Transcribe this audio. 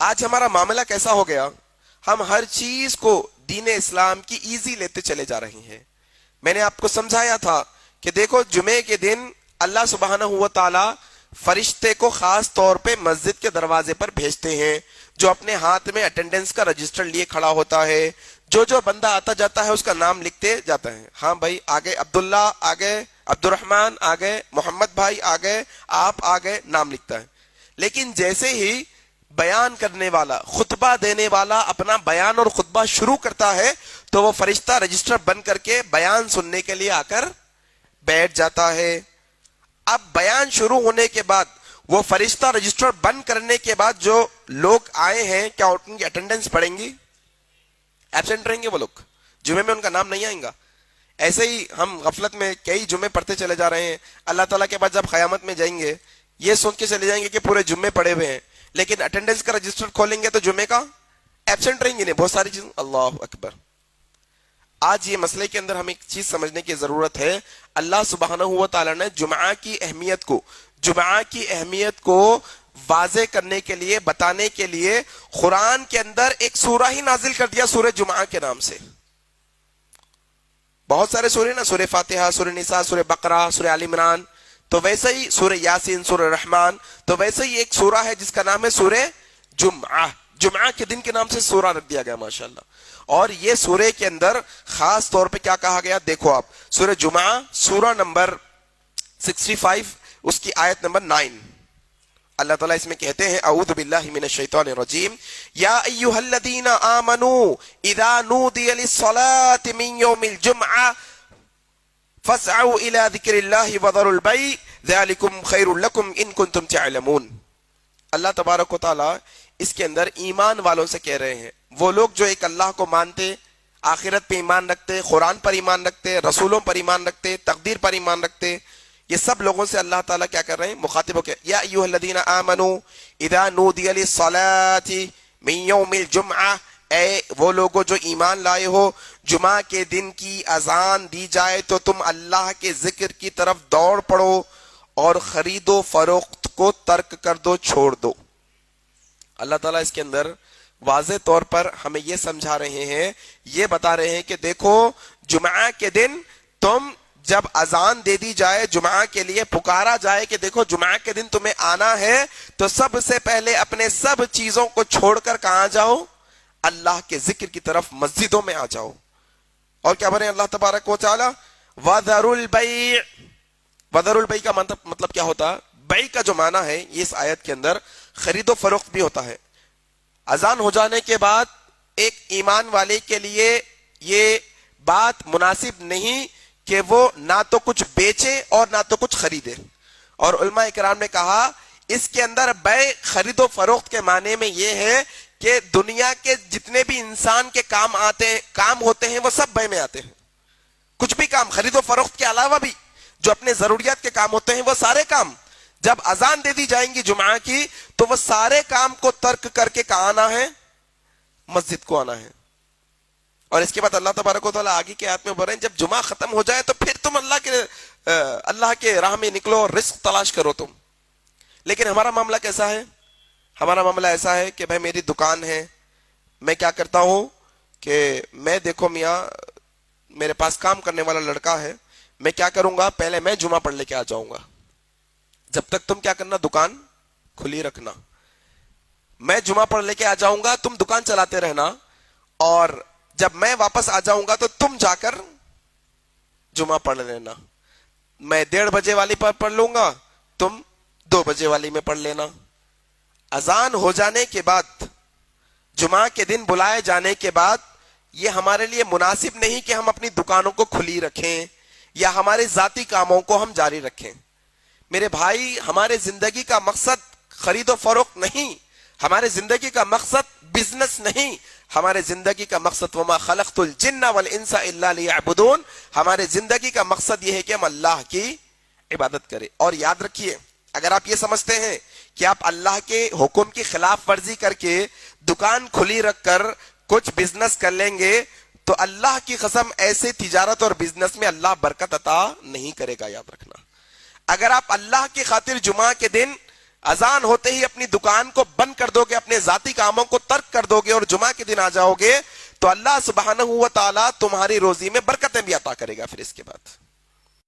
آج ہمارا معاملہ کیسا ہو گیا، ہم ہر چیز کو دین اسلام کی ایزی لیتے چلے جا رہے ہیں۔ میں نے آپ کو سمجھایا تھا کہ دیکھو جمعے کے دن اللہ سبحانہ و تعالی فرشتے کو خاص طور پہ مسجد کے دروازے پر بھیجتے ہیں، جو اپنے ہاتھ میں اٹینڈنس کا رجسٹر لیے کھڑا ہوتا ہے، جو بندہ آتا جاتا ہے اس کا نام لکھتے جاتا ہے۔ ہاں بھائی آگے عبداللہ، آگے عبد الرحمن، آگے محمد بھائی، آگے آپ، آگے نام لکھتا ہے۔ لیکن جیسے ہی بیان کرنے والا، خطبہ دینے والا اپنا بیان اور خطبہ شروع کرتا ہے تو وہ فرشتہ رجسٹر بند کر کے بیان سننے کے لیے آ کر بیٹھ جاتا ہے۔ اب بیان شروع ہونے کے بعد وہ فرشتہ رجسٹر بند کرنے کے بعد جو لوگ آئے ہیں، کیا ان کی اٹینڈنس پڑیں گی؟ ایبسینٹ رہیں گے وہ لوگ، جمعے میں ان کا نام نہیں آئیں گا۔ ایسے ہی ہم غفلت میں کئی جمعے پڑھتے چلے جا رہے ہیں، اللہ تعالیٰ کے بعد جب قیامت میں جائیں گے یہ سوچ کے چلے جائیں گے کہ پورے جمعے پڑے ہوئے ہیں، لیکن اٹینڈنس کا رجسٹر کھولیں گے تو جمعے کا ایبسینٹ رہیں گے نہیں، بہت ساری چیزیں۔ اللہ اکبر۔ آج یہ مسئلے کے اندر ہمیں ایک چیز سمجھنے کی ضرورت ہے، اللہ سبحانہ و تعالیٰ نے جمعہ کی اہمیت کو واضح کرنے کے لیے، بتانے کے لیے قرآن کے اندر ایک سورہ ہی نازل کر دیا سورہ جمعہ کے نام سے۔ بہت سارے سورے نا، سورہ فاتحہ، سورہ نساء، سورہ بقرہ، سورہ آل عمران، تو ویسے ہی سورہ یاسین، سورہ رحمان، تو ویسے ہی ایک سورہ ہے جس کا نام ہے سورہ جمعہ۔ جمعہ کے دن کے نام سے سورہ رکھ دیا گیا، ماشاءاللہ۔ اور یہ سورے کے اندر خاص طور پہ کیا کہا گیا، دیکھو آپ سورہ جمعہ، سورہ نمبر 65، اس کی آیت نمبر 9، اللہ تعالیٰ اس میں کہتے ہیں اعوذ باللہ من الشیطان الرجیم، یا ایھا الذین آمنوا اذا نودی للصلاة من یوم الجمعہ فاسعوا الی ذکر اللہ وذروا البیع ذلکم خیر لکم ان کنتم تعلمون۔ اللہ تبارک و تعالیٰ اس کے اندر ایمان والوں سے کہہ رہے ہیں، وہ لوگ جو ایک اللہ کو مانتے، آخرت پہ ایمان رکھتے، قرآن پر ایمان رکھتے، رسولوں پر ایمان رکھتے، تقدیر پر ایمان رکھتے، یہ سب لوگوں سے اللہ تعالیٰ کیا کر رہے ہیں، مخاطب ہو کے، یا ایھا الذین آمنوا اذا نودی للصلاة من یوم الجمعہ، اے وہ لوگوں جو ایمان لائے ہو، جمعہ کے دن کی اذان دی جائے تو تم اللہ کے ذکر کی طرف دوڑ پڑو اور خرید و فروخت کو ترک کر دو، چھوڑ دو۔ اللہ تعالیٰ اس کے اندر واضح طور پر ہمیں یہ سمجھا رہے ہیں، یہ بتا رہے ہیں کہ دیکھو جمعہ کے دن تم جب اذان دے دی جائے، جمعہ کے لیے پکارا جائے کہ دیکھو جمعہ کے دن تمہیں آنا ہے، تو سب سے پہلے اپنے سب چیزوں کو چھوڑ کر کہاں جاؤ، اللہ کے ذکر کی طرف مسجدوں میں آ جاؤ۔ اور کیا بنے اللہ تبارک و تعالی، وَذَرُوا الْبَيْعَ۔ وَذَرُوا الْبَيْعَ کا مطلب کیا ہوتا ہے؟ بیع کا جو معنی ہے یہ اس آیت کے اندر خرید و فروخت بھی ہوتا ہے۔ اذان ہو جانے کے بعد ایک ایمان والے کے لیے یہ بات مناسب نہیں کہ وہ نہ تو کچھ بیچے اور نہ تو کچھ خریدے، اور علماء اکرام نے کہا اس کے اندر بیع خرید و فروخت کے معنی میں یہ ہے کہ دنیا کے جتنے بھی انسان کے کام ہوتے ہیں وہ سب بیع میں آتے ہیں۔ کچھ بھی کام خرید و فروخت کے علاوہ بھی جو اپنے ضروریات کے کام ہوتے ہیں وہ سارے کام جب اذان دے دی جائیں گی جمعہ کی تو وہ سارے کام کو ترک کر کے کہاں آنا ہے، مسجد کو آنا ہے۔ اور اس کے بعد اللہ تبارک و تعالیٰ آگے کے آیت میں بول رہے ہیں جب جمعہ ختم ہو جائے تو پھر تم اللہ کے راہ میں نکلو اور رزق تلاش کرو تم۔ لیکن ہمارا معاملہ کیسا ہے؟ ہمارا معاملہ ایسا ہے کہ بھائی میری دکان ہے، میں کیا کرتا ہوں کہ میں دیکھو میاں میرے پاس کام کرنے والا لڑکا ہے، میں کیا کروں گا، پہلے میں جمعہ پڑھ لے کے آ جاؤں گا، جب تک تم کیا کرنا، دکان کھلی رکھنا، میں جمعہ پڑھ لے کے آ جاؤں گا، تم دکان چلاتے رہنا، اور جب میں واپس آ جاؤں گا تو تم جا کر جمعہ پڑھ لینا، میں 1:30 بجے والی پر پڑھ لوں گا، تم 2 بجے والی میں پڑھ لینا۔ اذان ہو جانے کے بعد، جمعہ کے دن بلائے جانے کے بعد، یہ ہمارے لیے مناسب نہیں کہ ہم اپنی دکانوں کو کھلی رکھیں یا ہمارے ذاتی کاموں کو ہم جاری رکھیں۔ میرے بھائی ہمارے زندگی کا مقصد خرید و فروخت نہیں، ہمارے زندگی کا مقصد بزنس نہیں، ہمارے زندگی کا مقصد وما خلقت الجن والانس الا لیعبدون، ہمارے زندگی کا مقصد یہ ہے کہ ہم اللہ کی عبادت کریں۔ اور یاد رکھیے اگر آپ یہ سمجھتے ہیں کہ آپ اللہ کے حکم کی خلاف ورزی کر کے دکان کھلی رکھ کر کچھ بزنس کر لیں گے تو اللہ کی قسم ایسے تجارت اور بزنس میں اللہ برکت عطا نہیں کرے گا، یاد رکھنا۔ اگر آپ اللہ کی خاطر جمعہ کے دن اذان ہوتے ہی اپنی دکان کو بند کر دو گے, اپنے ذاتی کاموں کو ترک کر دو گے اور جمعہ کے دن آ جاؤ گے, تو اللہ سبحانہ و تعالیٰ تمہاری روزی میں برکتیں بھی عطا کرے گا. پھر اس کے بعد